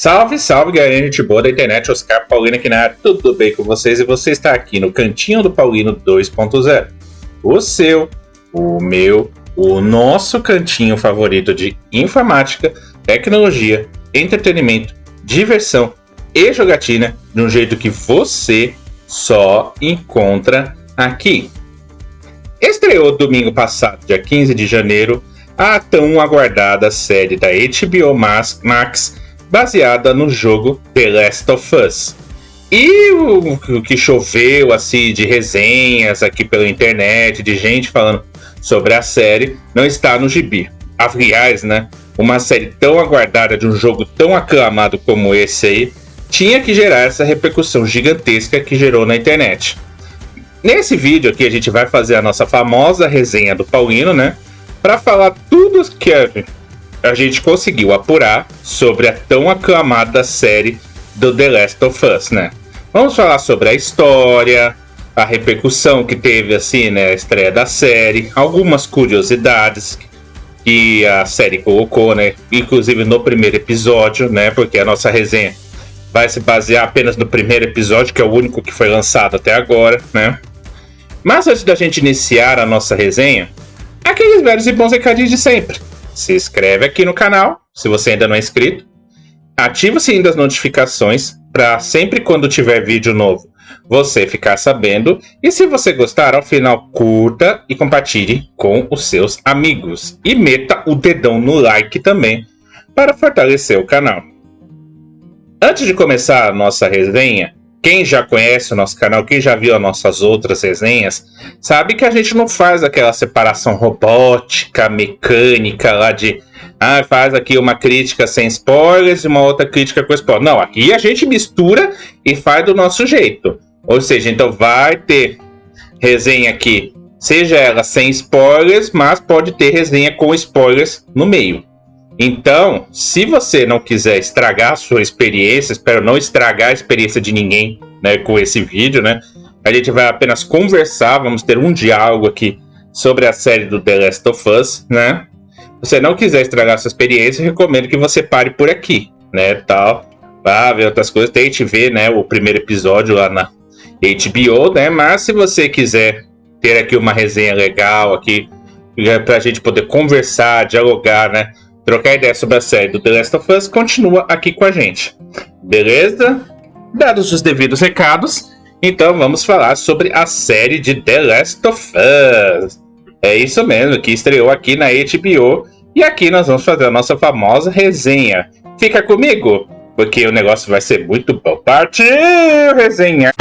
Salve, salve, galera, gente boa da internet, Oscar Paulino aqui na área, tudo bem com vocês? E você está aqui no Cantinho do Paulino 2.0, o seu, o meu, o nosso cantinho favorito de informática, tecnologia, entretenimento, diversão e jogatina, de um jeito que você só encontra aqui. Estreou domingo passado, dia 15 de janeiro, a tão aguardada série da HBO Max, baseada no jogo The Last of Us. E o que choveu assim de resenhas aqui pela internet, de gente falando sobre a série, não está no gibi. Aliás, né, uma série tão aguardada de um jogo tão aclamado como esse aí, tinha que gerar essa repercussão gigantesca que gerou na internet. Nesse vídeo aqui a gente vai fazer a nossa famosa resenha do Paulino, né, para falar tudo que a gente conseguiu apurar sobre a tão aclamada série do The Last of Us, né? Vamos falar sobre a história, a repercussão que teve, assim, né, a estreia da série, algumas curiosidades que a série colocou, né, inclusive no primeiro episódio, né, porque a nossa resenha vai se basear apenas no primeiro episódio, que é o único que foi lançado até agora, né? Mas antes da gente iniciar a nossa resenha, aqueles velhos e bons recadinhos de sempre. Se inscreve aqui no canal, se você ainda não é inscrito. Ativa o sininho das notificações para sempre quando tiver vídeo novo você ficar sabendo. E se você gostar, ao final curta e compartilhe com os seus amigos. E meta o dedão no like também para fortalecer o canal. Antes de começar a nossa resenha, quem já conhece o nosso canal, quem já viu as nossas outras resenhas, sabe que a gente não faz aquela separação robótica, mecânica lá de faz aqui uma crítica sem spoilers e uma outra crítica com spoilers. Não, aqui a gente mistura e faz do nosso jeito. Ou seja, então vai ter resenha aqui, seja ela sem spoilers, mas pode ter resenha com spoilers no meio. Então, se você não quiser estragar a sua experiência, espero não estragar a experiência de ninguém, né, com esse vídeo, né? A gente vai apenas conversar, vamos ter um diálogo aqui sobre a série do The Last of Us, né? Se você não quiser estragar a sua experiência, eu recomendo que você pare por aqui, né, tal. Vá ver outras coisas, tente ver, né, o primeiro episódio lá na HBO, né? Mas se você quiser ter aqui uma resenha legal aqui, pra gente poder conversar, dialogar, né? Trocar ideia sobre a série do The Last of Us, continua aqui com a gente. Beleza? Dados os devidos recados, então vamos falar sobre a série de The Last of Us. É isso mesmo, que estreou aqui na HBO. E aqui nós vamos fazer a nossa famosa resenha. Fica comigo, porque o negócio vai ser muito bom. Partiu, resenha!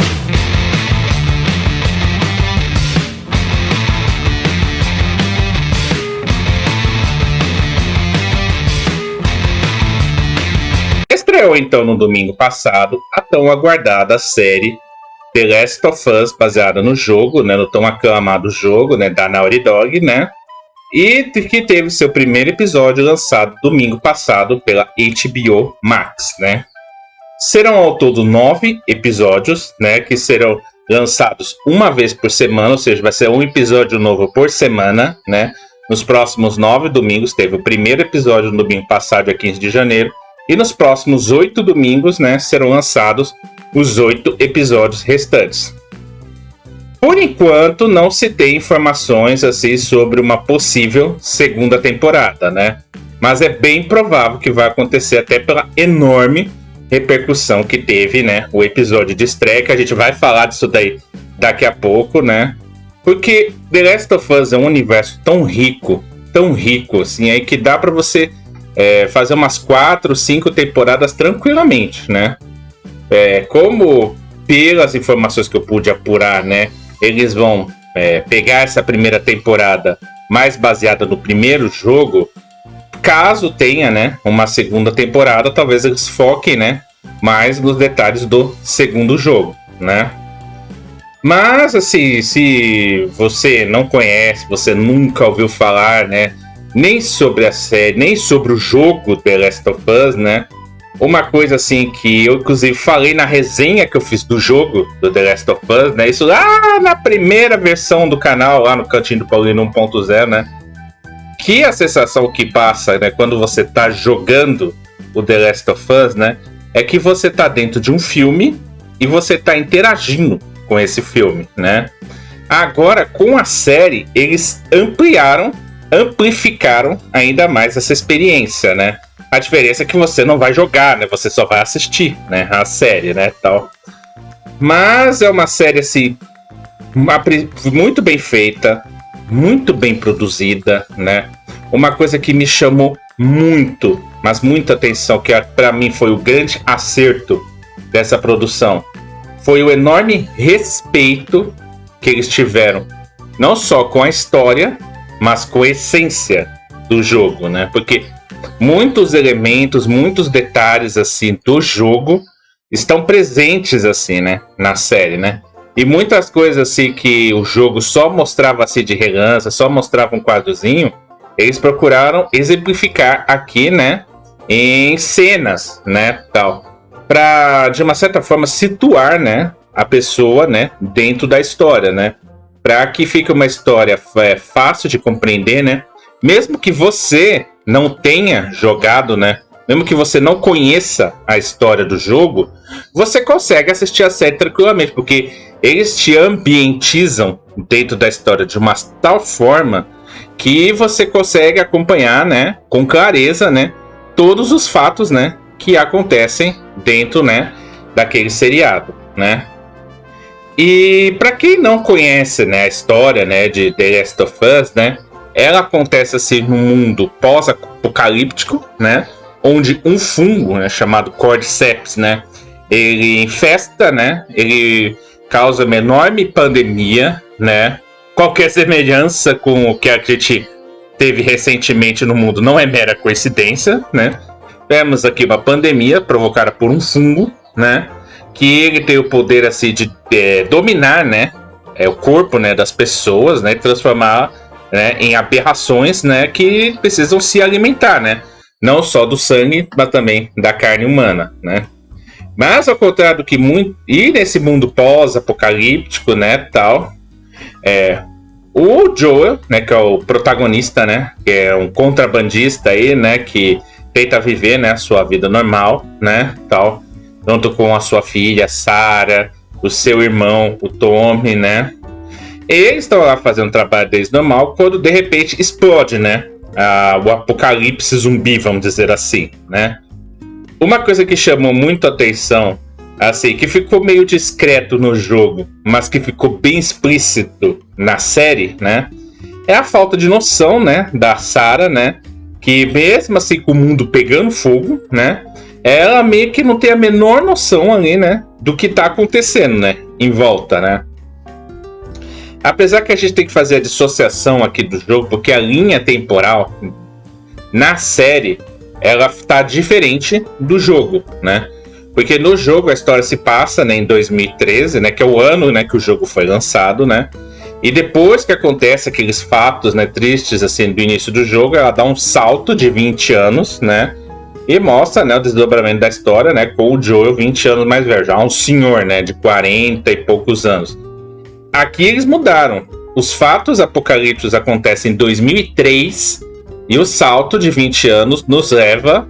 Estreou então no domingo passado a tão aguardada série The Last of Us, baseada no jogo, né, no tão aclamado jogo, né, da Naughty Dog, né, e que teve seu primeiro episódio lançado domingo passado pela HBO Max, né. Serão ao todo 9 episódios, né, que serão lançados uma vez por semana, ou seja, vai ser um episódio novo por semana, né. Nos próximos 9 domingos teve o primeiro episódio no domingo passado, dia 15 de janeiro, e nos próximos 8 domingos, né, serão lançados os 8 episódios restantes. Por enquanto, não se tem informações assim sobre uma possível segunda temporada, né? Mas é bem provável que vai acontecer, até pela enorme repercussão que teve, né, o episódio de estreia, que a gente vai falar disso daí daqui a pouco, né? Porque The Last of Us é um universo tão rico assim, aí que dá pra você fazer umas 4, 5 temporadas tranquilamente, né? Como pelas informações que eu pude apurar, né, eles vão pegar essa primeira temporada mais baseada no primeiro jogo. Caso tenha, né, uma segunda temporada, talvez eles foquem, né, mais nos detalhes do segundo jogo, né? Mas assim, se você não conhece, você nunca ouviu falar, né, nem sobre a série, nem sobre o jogo The Last of Us, né? Uma coisa assim que eu inclusive falei na resenha que eu fiz do jogo do The Last of Us, né? Isso lá na primeira versão do canal, lá no Cantinho do Paulino 1.0, né? Que a sensação que passa, né, quando você tá jogando o The Last of Us, né, é que você tá dentro de um filme e você tá interagindo com esse filme, né? Agora, com a série, eles amplificaram ainda mais essa experiência, né? A diferença é que você não vai jogar, né? Você só vai assistir, né? A série, né? Tal. Mas é uma série, assim, muito bem feita, muito bem produzida, né? Uma coisa que me chamou muito, mas muita atenção, que pra mim foi o grande acerto dessa produção, foi o enorme respeito que eles tiveram, não só com a história, mas com a essência do jogo, né? Porque muitos elementos, muitos detalhes, assim, do jogo estão presentes, assim, né? Na série, né? E muitas coisas, assim, que o jogo só mostrava, assim, de relance, só mostrava um quadrozinho, eles procuraram exemplificar aqui, né? Em cenas, né? Tal. Pra, de uma certa forma, situar, né? A pessoa, né? Dentro da história, né? Para que fique uma história fácil de compreender, né? Mesmo que você não tenha jogado, né? Mesmo que você não conheça a história do jogo, você consegue assistir a série tranquilamente, porque eles te ambientizam dentro da história de uma tal forma que você consegue acompanhar, né? Com clareza, né? Todos os fatos, né? Que acontecem dentro, né? Daquele seriado, né? E para quem não conhece, né, a história, né, de The Last of Us, né, ela acontece assim num mundo pós-apocalíptico, né, onde um fungo, né, chamado Cordyceps, né, ele infesta, né, ele causa uma enorme pandemia, né. Qualquer semelhança com o que a gente teve recentemente no mundo não é mera coincidência, né. Temos aqui uma pandemia provocada por um fungo, né, que ele tem o poder assim de dominar, né, o corpo, né, das pessoas, né, transformar, né, em aberrações, né, que precisam se alimentar, né, não só do sangue, mas também da carne humana, né. Mas ao contrário do que muito, e nesse mundo pós-apocalíptico, né, tal, o Joel, né, que é o protagonista, né, que é um contrabandista aí, né, que tenta viver, né, a sua vida normal, né, tal, junto com a sua filha, Sarah, o seu irmão, o Tommy, né? Eles estão lá fazendo o trabalho deles normal, quando de repente explode, né? O apocalipse zumbi, vamos dizer assim, né? Uma coisa que chamou muito a atenção, assim, que ficou meio discreto no jogo, mas que ficou bem explícito na série, né? É a falta de noção, né? Da Sarah, né? Que mesmo assim com o mundo pegando fogo, né? Ela meio que não tem a menor noção ali, né, do que tá acontecendo, né, em volta, né. Apesar que a gente tem que fazer a dissociação aqui do jogo, porque a linha temporal na série, ela tá diferente do jogo, né. Porque no jogo a história se passa, né, em 2013, né, que é o ano, né, que o jogo foi lançado, né. E depois que acontece aqueles fatos, né, tristes, assim, do início do jogo, ela dá um salto de 20 anos, né. E mostra, né, o desdobramento da história, né, com o Joel 20 anos mais velho, já um senhor, né, de 40 e poucos anos. Aqui eles mudaram. Os fatos apocalípticos acontecem em 2003 e o salto de 20 anos nos leva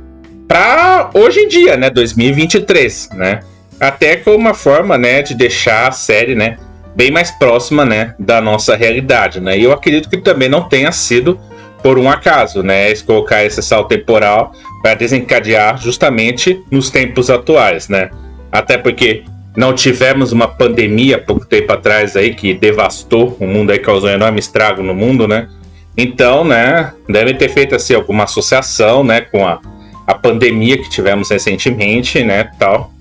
para hoje em dia, né, 2023, né? Até com uma forma, né, de deixar a série, né, bem mais próxima, né, da nossa realidade, né? E eu acredito que também não tenha sido por um acaso, né, colocar esse salto temporal para desencadear justamente nos tempos atuais, né? Até porque não tivemos uma pandemia pouco tempo atrás aí que devastou o mundo, aí causou um enorme estrago no mundo, né? Então, né, devem ter feito assim alguma associação, né, com a pandemia que tivemos recentemente, né, tal.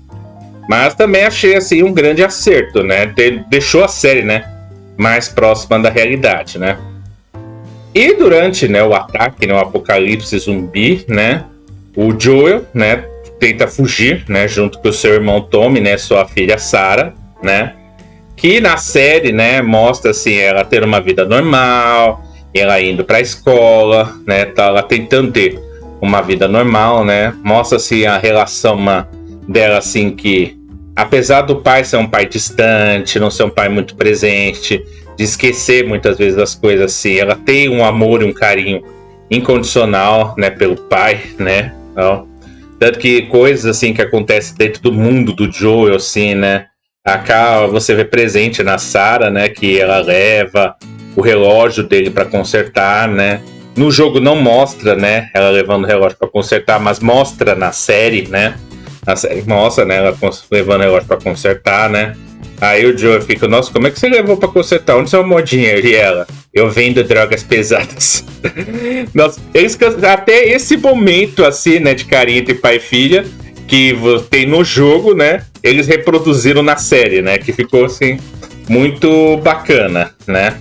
Mas também achei assim um grande acerto, né? Deixou a série, né, mais próxima da realidade, né? E durante, né, o ataque, né, o apocalipse zumbi, né, o Joel, né, tenta fugir, né, junto com o seu irmão Tommy, né, sua filha Sarah, né, que na série, né, mostra assim ela ter uma vida normal, ela indo para a escola, né, tá, ela tentando ter uma vida normal, né, mostra-se a relação dela assim que, apesar do pai ser um pai distante, não ser um pai muito presente, de esquecer muitas vezes as coisas assim, ela tem um amor e um carinho incondicional, né, pelo pai, né, então, Tanto que coisas assim que acontecem dentro do mundo do Joel, assim, né? Acá você vê presente na Sarah, né? Que ela leva o relógio dele para consertar, né? No jogo não mostra, né? Ela levando o relógio para consertar, mas mostra na série, né? Na série mostra, né? Ela levando o relógio para consertar, né? Aí o Joel fica, nossa, como é que você levou pra consertar? Onde você arrumou dinheiro? E ela, eu vendo drogas pesadas. Nossa, até esse momento, assim, né, de carinho entre pai e filha, que tem no jogo, né, eles reproduziram na série, né, que ficou, assim, muito bacana, né.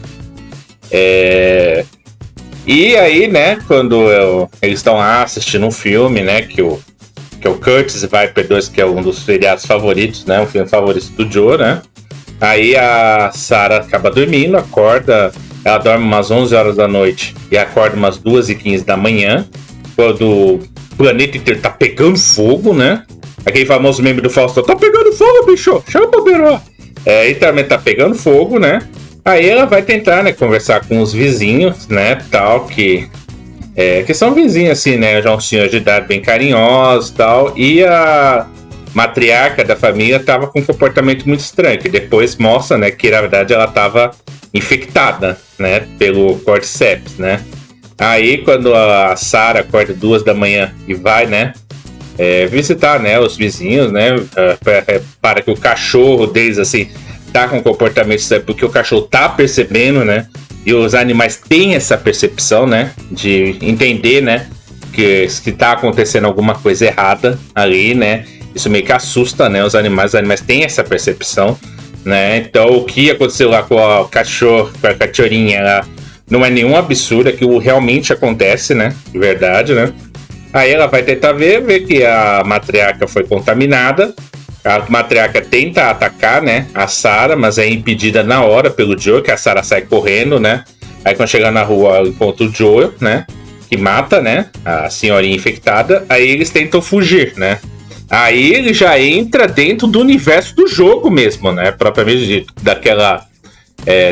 E aí, né, quando eles estão lá assistindo um filme, né, que o Curtis Viper 2, que é um dos seriados favoritos, né? Um filme favorito do Joe, né? Aí a Sarah acaba dormindo, acorda, ela dorme umas 11 horas da noite e acorda umas 2h15 da manhã, quando o planeta inteiro tá pegando fogo, né? Aquele famoso meme do Faustão, tá pegando fogo, bicho, chama o bombeiro. E também tá pegando fogo, né? Aí ela vai tentar, né, conversar com os vizinhos, né, tal, que são vizinhos, assim, né? Já um senhor de idade bem carinhoso e tal. E a matriarca da família tava com um comportamento muito estranho. Que depois mostra, né? Que na verdade ela tava infectada, né? Pelo Cordyceps, né? Aí quando a Sarah acorda 2 da manhã e vai, né? Visitar, né? Os vizinhos, né? Para que o cachorro deles, assim, tá com um comportamento estranho. Porque o cachorro tá percebendo, né? E os animais têm essa percepção, né? De entender, né? Que tá acontecendo alguma coisa errada ali, né? Isso meio que assusta, né? Os animais têm essa percepção, né? Então, o que aconteceu lá com o cachorro, com a cachorrinha, ela não é nenhum absurdo, aquilo realmente acontece, né? De verdade, né? Aí ela vai tentar ver que a matriarca foi contaminada. A matriarca tenta atacar, né, a Sarah, mas é impedida na hora pelo Joel, que a Sarah sai correndo, né? Aí quando chegar na rua, ela encontra o Joel, né? Que mata, né, a senhorinha infectada. Aí eles tentam fugir, né? Aí ele já entra dentro do universo do jogo mesmo, né? Propriamente dito,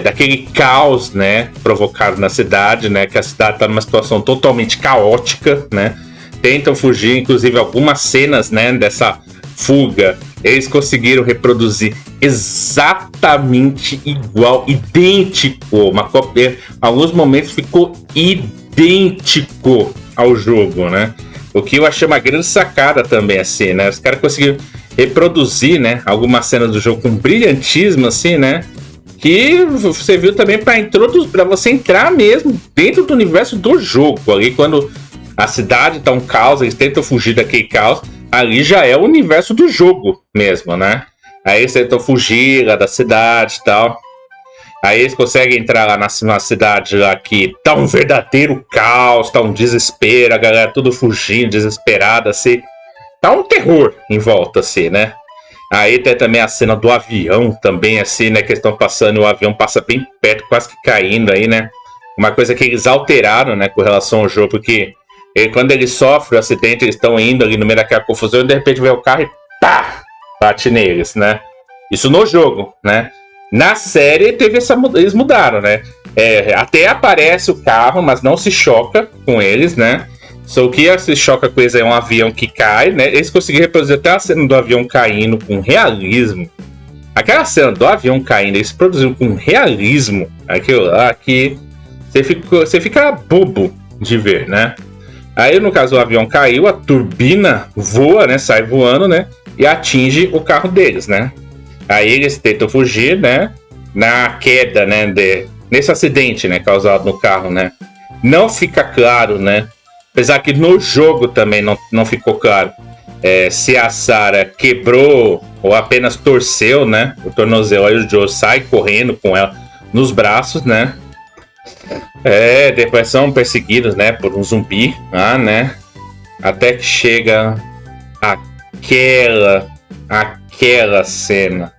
daquele caos, né, provocado na cidade, né? Que a cidade tá numa situação totalmente caótica, né? Tentam fugir, inclusive algumas cenas, né, dessa fuga, eles conseguiram reproduzir exatamente igual, idêntico, uma cópia, em alguns momentos ficou idêntico ao jogo, né? O que eu achei uma grande sacada também, assim, né? Os caras conseguiram reproduzir, né, algumas cenas do jogo com brilhantismo, assim, né? Que você viu também para você entrar mesmo dentro do universo do jogo. Ali, quando a cidade tá um caos, eles tentam fugir daquele caos. Ali já é o universo do jogo mesmo, né? Aí eles tentam fugir lá da cidade e tal. Aí eles conseguem entrar lá na cidade lá que tá um verdadeiro caos, tá um desespero, a galera tudo fugindo, desesperada, assim. Tá um terror em volta, assim, né? Aí tem também a cena do avião também, assim, né? Que eles estão passando e o avião passa bem perto, quase que caindo aí, né? Uma coisa que eles alteraram, né, com relação ao jogo, porque quando eles sofrem o acidente, eles estão indo ali no meio daquela confusão e de repente vem o carro e pá! Bate neles, né? Isso no jogo, né? Na série teve eles mudaram, né? Até aparece o carro, mas não se choca com eles, né? Só que se choca com eles é um avião que cai, né? Eles conseguiram reproduzir até a cena do avião caindo com realismo. Aquela cena do avião caindo, eles produziram com realismo aquilo lá que você fica bobo de ver, né? Aí, no caso, o avião caiu, a turbina voa, né? Sai voando, né? E atinge o carro deles, né? Aí eles tentam fugir, né? Na queda, né? Nesse acidente, né? Causado no carro, né? Não fica claro, né? Apesar que no jogo também não ficou claro se a Sarah quebrou ou apenas torceu, né? O tornozelo. Aí o Joe sai correndo com ela nos braços, né? Depois são perseguidos, né, por um zumbi, né? Até que chega aquela cena,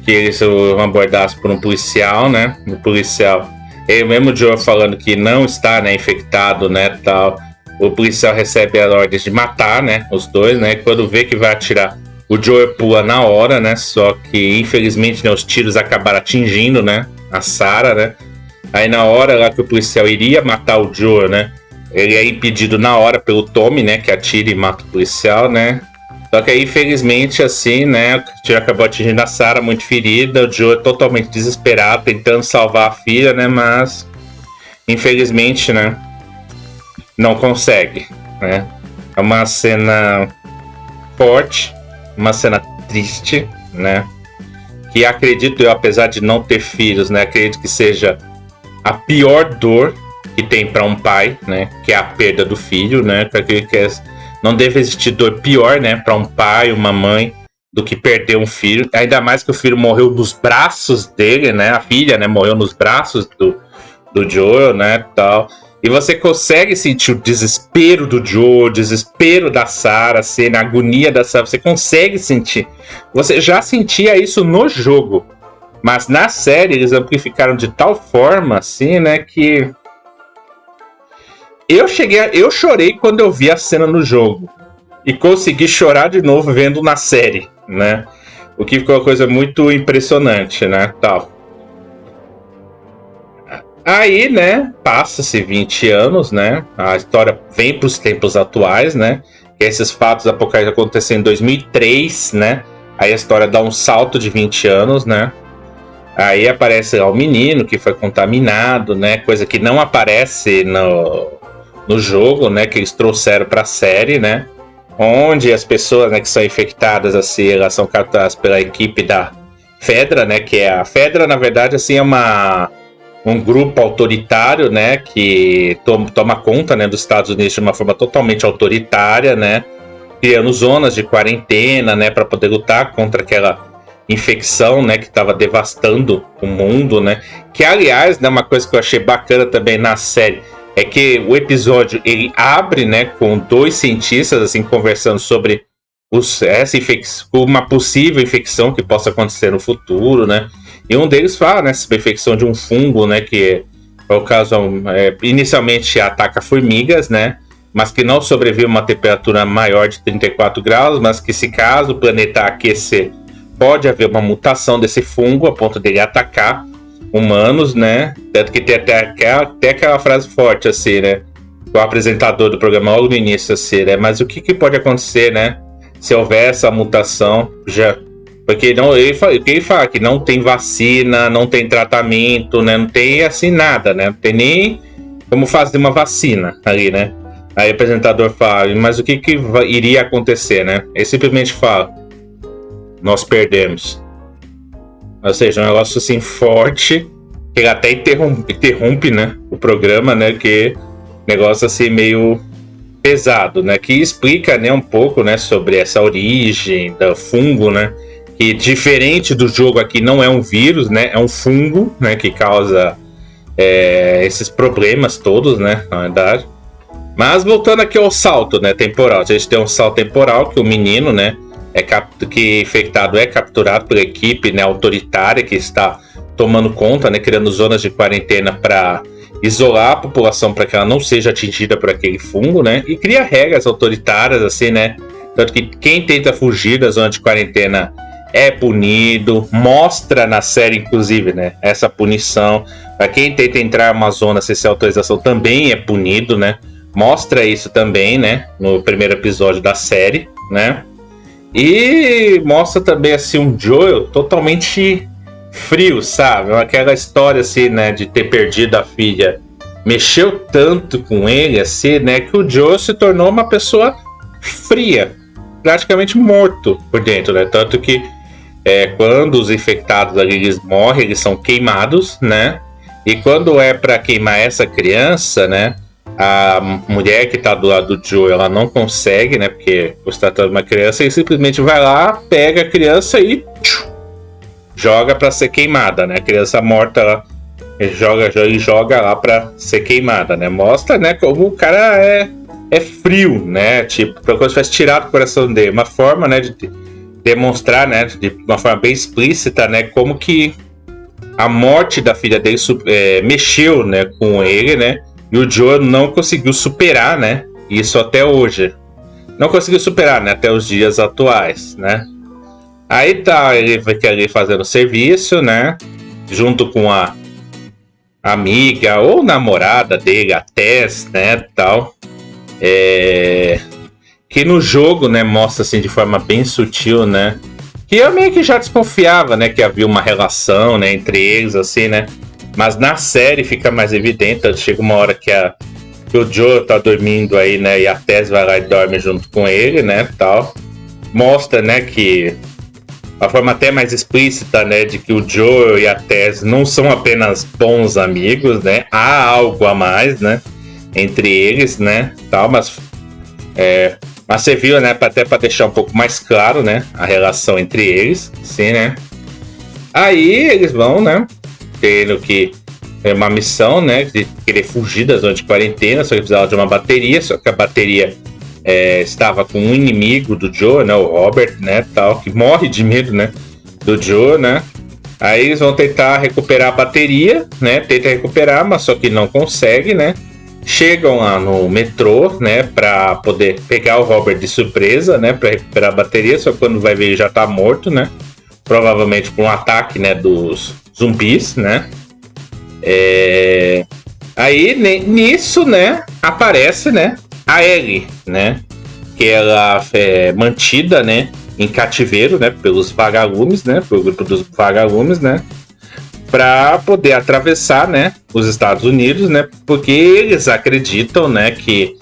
que eles são abordados por um policial, né? O policial, ele mesmo Joe falando que não está, né, infectado, né, tal. O policial recebe a ordem de matar, né, os dois, né? Quando vê que vai atirar, o Joe pula na hora, né? Só que infelizmente, né, os tiros acabaram atingindo, né, a Sarah, né? Aí na hora lá que o policial iria matar o Joe, né? ele é impedido na hora pelo Tommy, né, que atira e mata o policial, né. Só que aí, infelizmente, assim, né, o tiro acabou atingindo a Sarah, muito ferida, o Joe é totalmente desesperado, tentando salvar a filha, né, mas infelizmente, né, não consegue, né. É uma cena forte, uma cena triste, né, que acredito eu, apesar de não ter filhos, né, acredito que seja a pior dor que tem para um pai, né, que é a perda do filho, né, não deve existir dor pior, né, para um pai, uma mãe, do que perder um filho, ainda mais que o filho morreu nos braços dele, né, a filha, né, morreu nos braços do Joel, né, tal. E você consegue sentir o desespero do Joel, o desespero da Sarah, assim, a agonia da Sarah, você consegue sentir. Você já sentia isso no jogo, mas na série eles amplificaram de tal forma, assim, né, que eu chorei quando eu vi a cena no jogo e consegui chorar de novo vendo na série, né? O que ficou uma coisa muito impressionante, né, tal. Aí, né, passa-se 20 anos, né? A história vem para os tempos atuais, né? Que esses fatos apocalípticos aconteceram em 2003, né? Aí a história dá um salto de 20 anos, né? Aí aparece lá o menino que foi contaminado, né? Coisa que não aparece no jogo, né? Que eles trouxeram para a série, né? Onde as pessoas, né, que são infectadas, assim, elas são capturadas pela equipe da Fedra, né? Que é a Fedra, na verdade, assim, é um grupo autoritário, né, que toma conta, né, dos Estados Unidos de uma forma totalmente autoritária, né, criando zonas de quarentena, né, para poder lutar contra aquela infecção, né, que estava devastando o mundo, né, que aliás, né, uma coisa que eu achei bacana também na série é que o episódio ele abre, né, com 2 cientistas assim conversando sobre uma possível infecção que possa acontecer no futuro, né. E um deles fala, né, sobre a infecção de um fungo, né, que é o caso, inicialmente ataca formigas, né, mas que não sobrevive a uma temperatura maior de 34 graus, mas que se caso o planeta aquecer, pode haver uma mutação desse fungo a ponto dele atacar humanos, né, tanto que tem até aquela frase forte, assim, né, o apresentador do programa logo no início, assim, né, mas o que pode acontecer, né, se houver essa mutação, porque ele fala que não tem vacina, não tem tratamento, né? Não tem assim nada, né? Não tem nem como fazer uma vacina ali, né? Aí o apresentador fala, mas o que iria acontecer, né? Ele simplesmente fala, nós perdemos. Ou seja, um negócio assim forte, que ele até interrompe, né? O programa, né? Que negócio assim meio pesado, né? Que explica, né, um pouco, né, sobre essa origem do fungo, né? Que diferente do jogo aqui não é um vírus, né? É um fungo, né? Que causa esses problemas todos, né? Na verdade. Mas voltando aqui ao salto, né? Temporal. A gente tem um salto temporal que o menino, né? Que infectado é capturado pela equipe, né, autoritária que está tomando conta, né? Criando zonas de quarentena para isolar a população para que ela não seja atingida por aquele fungo, né? E cria regras autoritárias, assim, né? Tanto que quem tenta fugir da zona de quarentena é punido, mostra na série, inclusive, né, essa punição. Para quem tenta entrar numa zona sem essa autorização também é punido, né? Mostra isso também, né, no primeiro episódio da série, né? E mostra também, assim, um Joel totalmente frio, sabe? Aquela história, assim, né, de ter perdido a filha. Mexeu tanto com ele, assim, né, que o Joel se tornou uma pessoa fria, praticamente morto por dentro, né? Tanto que quando os infectados ali, eles morrem, eles são queimados, né? E quando é para queimar essa criança, né? A mulher que tá do lado do Joe, ela não consegue, né? Porque você tá tratando uma criança e simplesmente vai lá, pega a criança e joga para ser queimada, né? A criança morta lá, joga lá para ser queimada, né? Mostra, né? Como o cara é frio, né? Tipo, pra coisa faz tirar do coração dele. Uma forma, né? De demonstrar, né? De uma forma bem explícita, né? Como que a morte da filha dele mexeu, né? Com ele, né? E o Joe não conseguiu superar, né? Isso até hoje. Não conseguiu superar, né? Até os dias atuais, né? Aí tá ele ali fazendo serviço, né? Junto com a amiga ou namorada dele, a Tess, né, tal. Que no jogo, né, mostra assim de forma bem sutil, né, que eu meio que já desconfiava, né, que havia uma relação, né, entre eles, assim, né, mas na série fica mais evidente. Chega uma hora que o Joe tá dormindo aí, né, e a Tess vai lá e dorme junto com ele, né, tal. Mostra, né, que a forma até mais explícita, né, de que o Joe e a Tess não são apenas bons amigos, né, há algo a mais, né, entre eles, né, tal, mas você viu, né, até para deixar um pouco mais claro, né, a relação entre eles, sim, né. Aí eles vão, né, tendo que ter uma missão, né, de querer fugir da zona de quarentena, só que precisava de uma bateria, só que a bateria estava com um inimigo do Joe, né, o Robert, né, tal, que morre de medo, né, do Joe, né. Aí eles vão tentar recuperar a bateria, né, tenta recuperar, mas só que não consegue, né. Chegam lá no metrô, né, pra poder pegar o Robert de surpresa, né, pra recuperar a bateria, só que quando vai ver ele já tá morto, né, provavelmente por um ataque, né, dos zumbis, né. Aí, nisso, né, aparece, né, a Ellie, né, que ela é mantida, né, em cativeiro, né, pelos vagalumes, né, pelo grupo dos vagalumes, né, para poder atravessar, né, os Estados Unidos, né, porque eles acreditam, né, que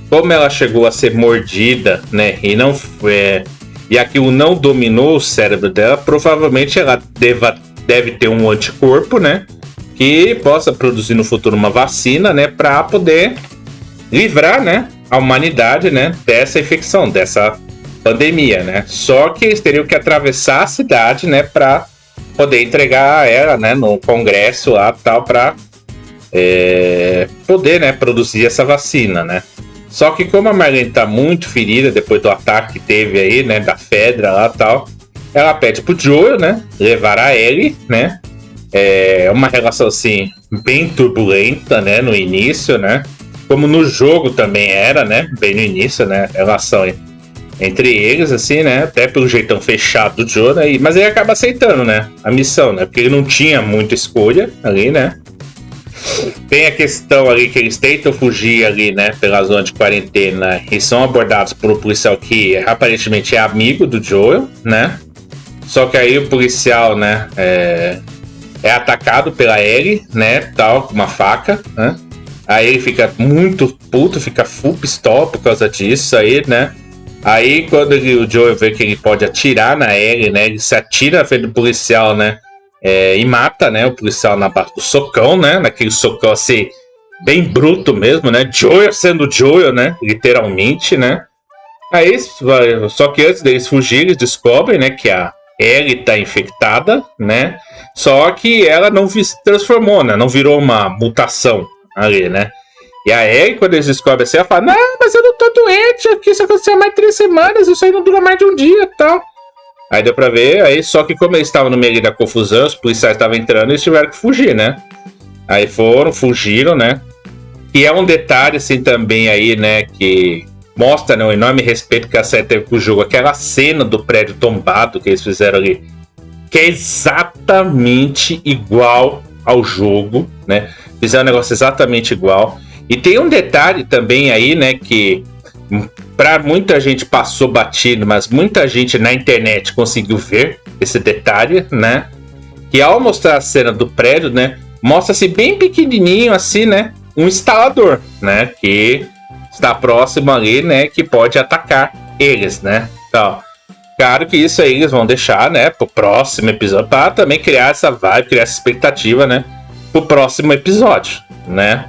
como ela chegou a ser mordida, né, e aquilo não dominou o cérebro dela, provavelmente ela deve ter um anticorpo, né, que possa produzir no futuro uma vacina, né, para poder livrar, né, a humanidade, né, dessa infecção, dessa pandemia, né. Só que eles teriam que atravessar a cidade, né, para poder entregar ela, né, no Congresso lá, tal, para poder, né, produzir essa vacina, né. Só que como a Marlene tá muito ferida depois do ataque que teve aí, né, da Fedra lá, tal, ela pede pro Joel, né, levar a Ellie, né. É uma relação assim bem turbulenta, né, no início, né, como no jogo também era, né, bem no início, né, relação entre eles, assim, né, até pelo jeitão fechado do Joe, né, mas ele acaba aceitando, né, a missão, né, porque ele não tinha muita escolha ali, né. Tem a questão ali que eles tentam fugir ali, né, pela zona de quarentena e são abordados por um policial que aparentemente é amigo do Joel, né. Só que aí o policial, né, é atacado pela Ellie, né, tal, com uma faca, né. Aí ele fica muito puto, fica full pistola por causa disso aí, né. Aí quando o Joel vê que ele pode atirar na Ellie, né, ele se atira na frente do policial, né, e mata, né, o policial na base do socão, né, naquele socão assim, bem bruto mesmo, né, Joel sendo Joel, né, literalmente, né. Aí, só que antes deles fugir, eles descobrem, né, que a Ellie tá infectada, né, só que ela não se transformou, né, não virou uma mutação ali, né. E a Ellie, quando eles descobrem assim, ela fala, não, mas eu não tô doente, aqui isso aconteceu há mais de 3 semanas, isso aí não dura mais de um dia e tal. Aí deu pra ver, aí só que como eles estavam no meio da confusão, os policiais estavam entrando, eles tiveram que fugir, né. Aí fugiram, né. E é um detalhe, assim, também aí, né, que mostra, né, um enorme respeito que a série teve com o jogo. Aquela cena do prédio tombado que eles fizeram ali, que é exatamente igual ao jogo, né. Fizeram um negócio exatamente igual. E tem um detalhe também aí, né, que pra muita gente passou batido, mas muita gente na internet conseguiu ver esse detalhe, né, que ao mostrar a cena do prédio, né, mostra-se bem pequenininho assim, né, um instalador, né, que está próximo ali, né, que pode atacar eles, né. Então, claro que isso aí eles vão deixar, né, pro próximo episódio, para também criar essa vibe, criar essa expectativa, né, pro próximo episódio, né.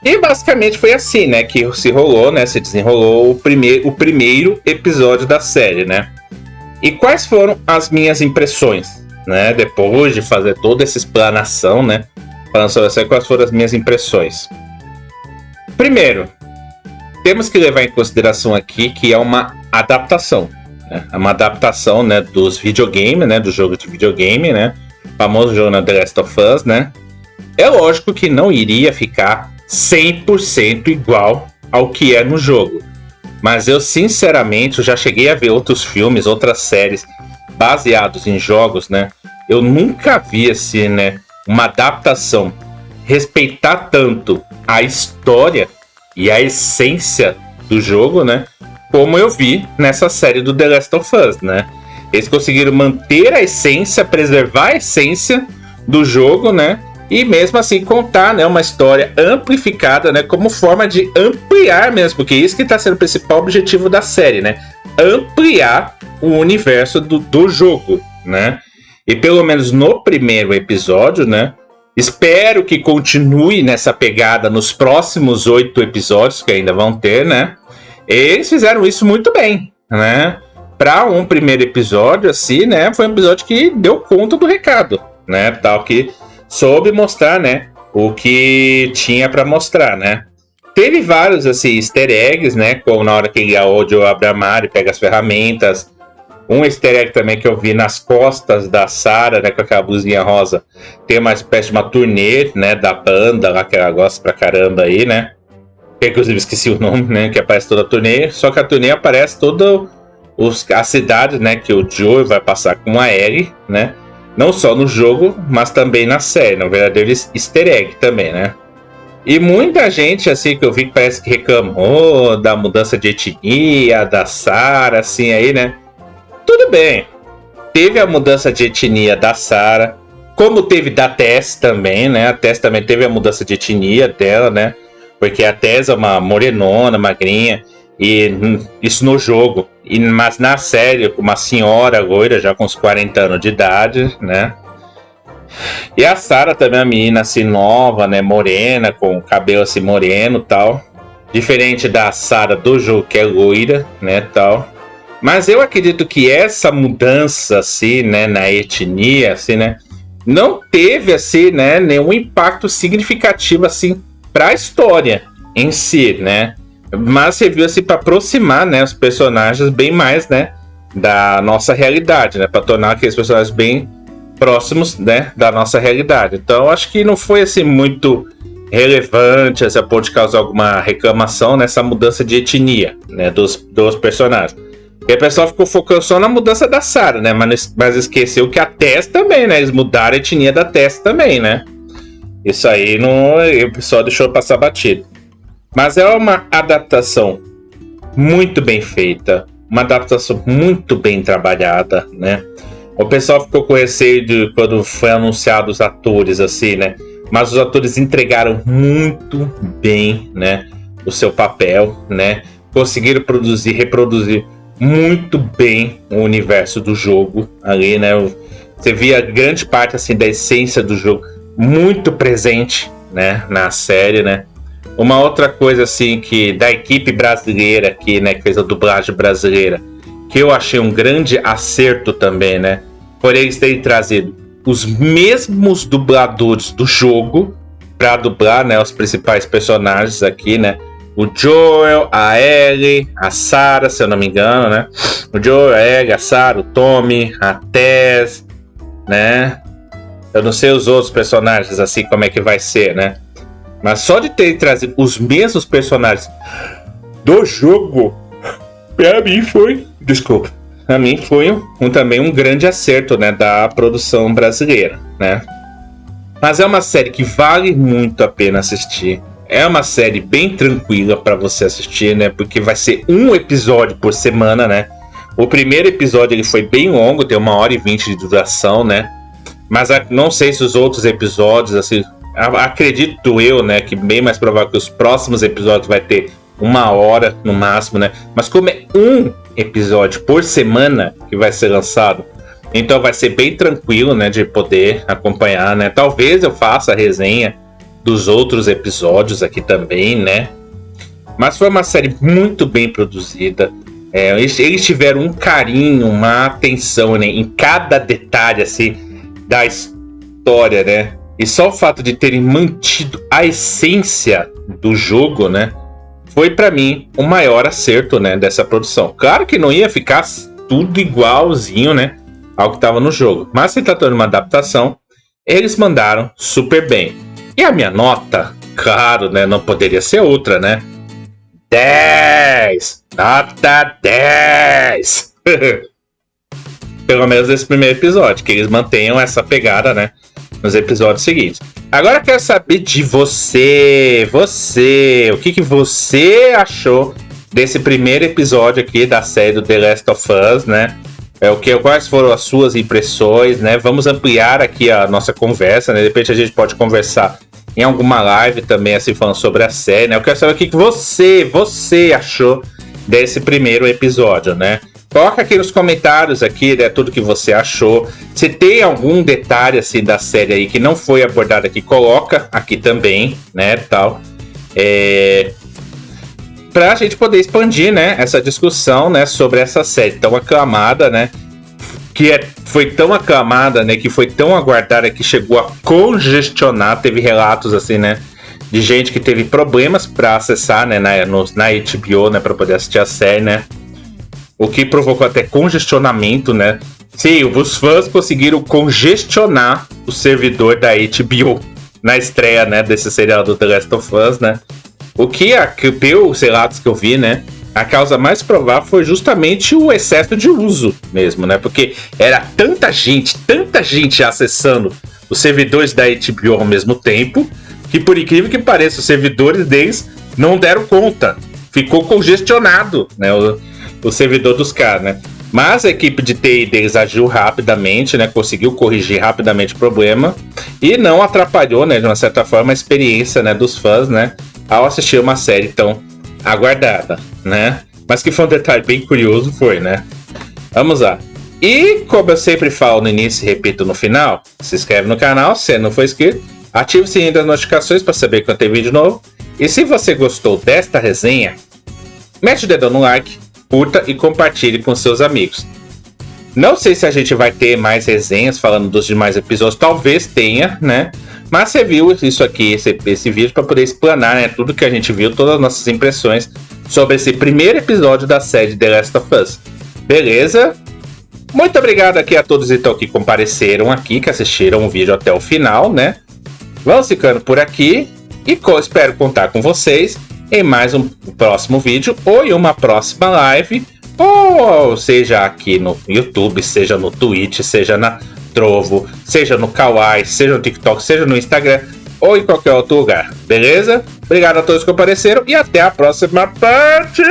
E basicamente foi assim, né, que se rolou, né, se desenrolou o primeiro episódio da série, né. E quais foram as minhas impressões, né, depois de fazer toda essa explanação, né, falando sobre a série, quais foram as minhas impressões. Primeiro, temos que levar em consideração aqui que é uma adaptação, né, é uma adaptação, né, dos videogames, né, do jogo de videogame, né, famoso jogo na The Last of Us, né. É lógico que não iria ficar 100% igual ao que é no jogo. Mas eu, sinceramente, eu já cheguei a ver outros filmes, outras séries baseados em jogos, né? Eu nunca vi, assim, né, uma adaptação respeitar tanto a história e a essência do jogo, né? Como eu vi nessa série do The Last of Us, né? Eles conseguiram manter a essência, preservar a essência do jogo, né? E mesmo assim contar, né, uma história amplificada, né? Como forma de ampliar mesmo, porque isso que está sendo o principal objetivo da série, né? Ampliar o universo do jogo, né? E pelo menos no primeiro episódio, né? Espero que continue nessa pegada nos próximos 8 episódios que ainda vão ter, né? Eles fizeram isso muito bem, né? Para um primeiro episódio, assim, né? Foi um episódio que deu conta do recado, né? Tal que soube mostrar, né? O que tinha para mostrar, né? Teve vários, assim, easter eggs, né? Como na hora que o Joel abre a armário e pega as ferramentas. Um easter egg também que eu vi nas costas da Sarah, né, com aquela blusinha rosa, tem uma espécie de uma turnê, né, da banda lá, que ela gosta pra caramba aí, né? Eu, inclusive esqueci o nome, né, que aparece toda a turnê, só que a turnê aparece toda a cidade, né, que o Joe vai passar com a Ellie, né? Não só no jogo, mas também na série, na verdadeiro easter egg também, né? E muita gente, assim, que eu vi que parece que reclamou da mudança de etnia, da Sarah, assim, aí, né? Tudo bem, teve a mudança de etnia da Sarah, como teve da Tess também, né? A Tess também teve a mudança de etnia dela, né? Porque a Tess é uma morenona, magrinha, e isso no jogo. Mas na série, uma senhora loira, já com uns 40 anos de idade, né? E a Sarah também é uma menina assim nova, né? Morena, com cabelo assim moreno e tal. Diferente da Sarah do jogo, que é loira, né? Tal. Mas eu acredito que essa mudança, assim, né, na etnia, assim, né, não teve, assim, né, nenhum impacto significativo, assim, para a história em si, né, mas serviu, assim, para aproximar, né, os personagens bem mais, né, da nossa realidade, né, para tornar aqueles personagens bem próximos, né, da nossa realidade. Então, acho que não foi, assim, muito relevante, assim, a ponto de causar alguma reclamação nessa mudança de etnia, né, dos personagens. E o pessoal ficou focando só na mudança da Sarah, né? Mas esqueceu que a Tess também, né? Eles mudaram a etnia da Tess também, né? Isso aí não, o pessoal deixou passar batido. Mas é uma adaptação muito bem feita. Uma adaptação muito bem trabalhada, né? O pessoal ficou com receio de quando foi anunciado os atores, assim, né? Mas os atores entregaram muito bem, né? O seu papel, né? Conseguiram reproduzir muito bem o universo do jogo ali, né? Você via grande parte assim da essência do jogo muito presente, né, na série, né? Uma outra coisa assim que da equipe brasileira aqui, né, que fez a dublagem brasileira, que eu achei um grande acerto também, né? Por eles terem trazido os mesmos dubladores do jogo para dublar, né, os principais personagens aqui, né? O Joel, a Ellie, a Sarah, se eu não me engano, né? O Joel, a Ellie, a Sarah, o Tommy, a Tess, né? Eu não sei os outros personagens, assim, como é que vai ser, né? Mas só de ter trazido os mesmos personagens do jogo, pra mim foi... Desculpa. Pra mim foi também um grande acerto, né? Da produção brasileira, né? Mas é uma série que vale muito a pena assistir. É uma série bem tranquila para você assistir, né? Porque vai ser um episódio por semana, né? O primeiro episódio ele foi bem longo, tem 1h20 de duração, né? Mas não sei se os outros episódios, assim... Acredito eu, né? Que bem mais provável que os próximos episódios vai ter 1 hora no máximo, né? Mas como é um episódio por semana que vai ser lançado, então vai ser bem tranquilo, né? De poder acompanhar, né? Talvez eu faça a resenha dos outros episódios aqui também, né? Mas foi uma série muito bem produzida. Eles tiveram um carinho, uma atenção, né, em cada detalhe assim, da história, né? E só o fato de terem mantido a essência do jogo, né? Foi pra mim o maior acerto, né, dessa produção. Claro que não ia ficar tudo igualzinho, né, ao que estava no jogo. Mas se tratando de uma adaptação, eles mandaram super bem. E a minha nota, claro, né, não poderia ser outra, né? 10! Nota 10! Pelo menos nesse primeiro episódio, que eles mantenham essa pegada, né? nos episódios seguintes. Agora eu quero saber de você, o que você achou desse primeiro episódio aqui da série do The Last of Us, né? Quais foram as suas impressões, né? Vamos ampliar aqui a nossa conversa, né? De repente a gente pode conversar em alguma live também, assim, falando sobre a série, né? Eu quero saber o que você achou desse primeiro episódio, né? Coloca aqui nos comentários aqui, né, tudo que você achou. Se tem algum detalhe assim da série aí que não foi abordado aqui, coloca aqui também, né, tal. Pra gente poder expandir, né, essa discussão, né, sobre essa série tão aclamada, né, foi tão aclamada, né, que foi tão aguardada que chegou a congestionar. Teve relatos assim, né, de gente que teve problemas para acessar, né, na HBO, né, para poder assistir a série, né. O que provocou até congestionamento, né? Sim, os fãs conseguiram congestionar o servidor da HBO na estreia, né, desse serial do The Last of Us, né? O que, pelos relatos que eu vi, né, a causa mais provável foi justamente o excesso de uso mesmo, né? Porque era tanta gente acessando os servidores da HBO ao mesmo tempo, que por incrível que pareça, os servidores deles não deram conta. Ficou congestionado, né? O servidor dos caras, né? Mas a equipe de TI deles agiu rapidamente, né? Conseguiu corrigir rapidamente o problema e não atrapalhou, né, de uma certa forma, a experiência, né, dos fãs, né, ao assistir uma série tão aguardada, né? Mas que foi um detalhe bem curioso, foi, né? Vamos lá. E como eu sempre falo no início e repito no final, se inscreve no canal, se não for inscrito, ative o sininho das notificações para saber quando tem vídeo novo. E se você gostou desta resenha, mete o dedão no like, curta e compartilhe com seus amigos. Não sei se a gente vai ter mais resenhas falando dos demais episódios, talvez tenha, né? Mas você viu isso aqui, esse vídeo, para poder explanar, né, tudo que a gente viu, todas as nossas impressões sobre esse primeiro episódio da série The Last of Us. Beleza? Muito obrigado aqui a todos então que compareceram aqui, que assistiram o vídeo até o final, né? Vamos ficando por aqui e espero contar com vocês em mais um próximo vídeo ou em uma próxima live, ou seja aqui no YouTube, seja no Twitch, seja na Trovo, seja no Kawaii, seja no TikTok, seja no Instagram ou em qualquer outro lugar, beleza? Obrigado a todos que apareceram e até a próxima parte!